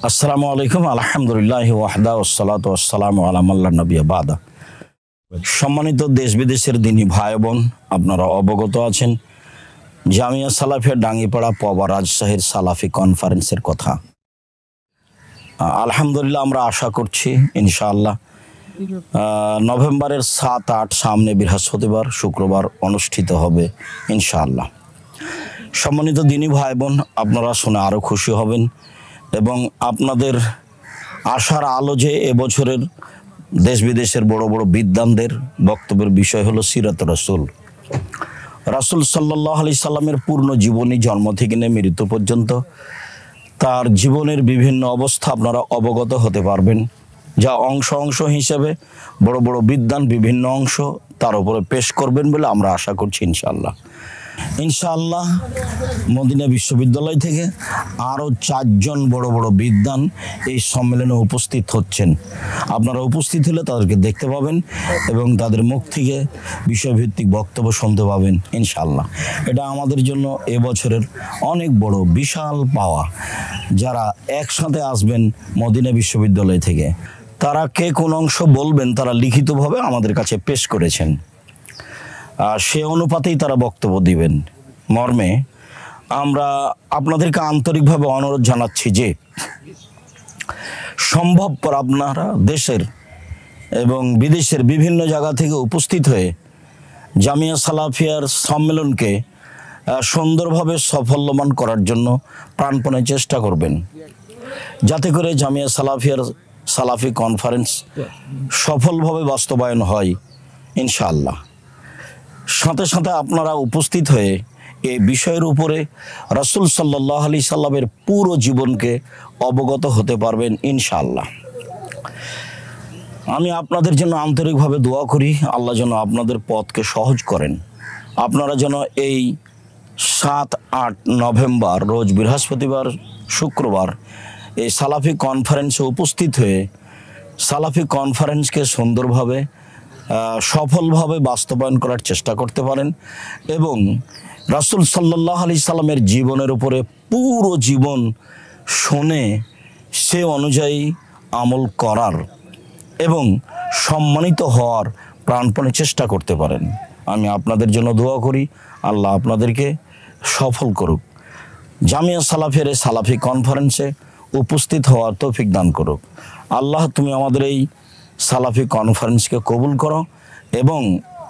আসসালামু আলাইকুম আলহামদুলিল্লাহ ওয়াহদা ওয়াসসালাতু ওয়াসসালামু আলা মান লা নাবিয়্যা বাদা। সম্মানিত দেশ বিদেশের দিনী ভাই বোন, আপনারা অবগত আছেন জামিয়া সালাফিয়া ডাঙ্গিপাড়া পবা রাজশাহীর সালাফি কনফারেন্সের কথা। আলহামদুলিল্লাহ আমরা আশা করছি ইনশাআল্লাহ নভেম্বরের 7-8 সামনে বৃহস্পতিবার শুক্রবার অনুষ্ঠিত হবে ইনশাআল্লাহ। সম্মানিত দিনী ভাই বোন, আপনারা শুনে আরও খুশি হবেন এবং আপনাদের আশার আলো যে এবছরের দেশ বিদেশের বড় বড় বিদ্বানদের বক্তব্যের বিষয় হলো সিরাত রাসূল। রাসূল সাল্লাল্লাহু আলাইহি সাল্লামের পূর্ণ জীবনী জন্ম থেকে নিয়ে মৃত্যু পর্যন্ত তার জীবনের বিভিন্ন অবস্থা আপনারা অবগত হতে পারবেন, যা অংশ অংশ হিসেবে বড় বড় বিদ্বান বিভিন্ন অংশ তার উপরে পেশ করবেন বলে আমরা আশা করছি ইনশাআল্লাহ। ইনশাআল্লাহ মদিনা বিশ্ববিদ্যালয় থেকে আরও 4 জন বড় বড় বিদ্বান এই সম্মেলনে উপস্থিত হচ্ছেন। আপনারা উপস্থিত হলে তাদেরকে দেখতে পাবেন এবং তাদের মুখ থেকে বিষয়ভিত্তিক বক্তব্য শুনতে পাবেন ইনশাআল্লাহ। এটা আমাদের জন্য এবছরের অনেক বড় বিশাল পাওয়া। যারা একসাথে আসবেন মদিনা বিশ্ববিদ্যালয় থেকে, তারা কে কোন অংশ বলবেন তারা লিখিতভাবে আমাদের কাছে পেশ করেছেন, সে অনুপাতেই তারা বক্তব্য দিবেন। মর্মে আমরা আপনাদেরকে আন্তরিকভাবে অনুরোধ জানাচ্ছি যে সম্ভবপর আপনারা দেশের এবং বিদেশের বিভিন্ন জায়গা থেকে উপস্থিত হয়ে জামিয়া সালাফিয়ার সম্মেলনকে সুন্দরভাবে সাফল্যমান করার জন্য প্রাণপণে চেষ্টা করবেন, যাতে করে জামিয়া সালাফিয়ার সালাফি কনফারেন্স সফলভাবে বাস্তবায়ন হয় ইনশাআল্লাহ। সাথে সাথে আপনারা উপস্থিত হয়ে এই বিষয়ের উপরে রাসূল সাল্লাল্লাহু আলাইহি সাল্লামের পুরো জীবনকে অবগত হতে পারবেন ইনশাআল্লাহ। আমি আপনাদের জন্য আন্তরিকভাবে দোয়া করি, আল্লাহ যেন আপনাদের পথকে সহজ করেন। আপনারা যেন এই 7-8 নভেম্বর রোজ বৃহস্পতিবার শুক্রবার এই সালাফি কনফারেন্সে উপস্থিত হয়ে সালাফি কনফারেন্সকে সুন্দরভাবে সফলভাবে বাস্তবায়ন করার চেষ্টা করতে পারেন এবং রাসূল সাল্লাল্লাহু আলাইহি সাল্লামের জীবনের উপরে পুরো জীবন শুনে সে অনুযায়ী আমল করার এবং সম্মানিত হওয়ার প্রাণপণে চেষ্টা করতে পারেন। আমি আপনাদের জন্য দোয়া করি, আল্লাহ আপনাদেরকে সফল করুক। জামিয়া সালাফিয়ার সালাফি কনফারেন্সে উপস্থিত হওয়ার তৌফিক দান করুক। আল্লাহ তুমি আমাদের এই সালাফি কনফারেন্সকে কবুল করো এবং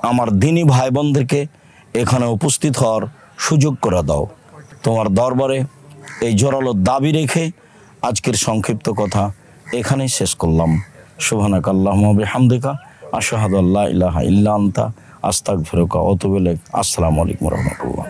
আমার দিনী ভাই বোনদেরকে এখানে উপস্থিত হওয়ার সুযোগ করে দাও। তোমার দরবারে এই জোরালো দাবি রেখে আজকের সংক্ষিপ্ত কথা এখানেই শেষ করলাম। সুবহানাকা আল্লাহুম্মা ওয়া বিহামদিকা আশহাদু আল্লা ইলাহা ইল্লা আনতা আস্তাগফিরুকা ওয়া আতুবু ইলাইক। আসসালামু আলাইকুম ওয়া রাহমাতুল্লাহ।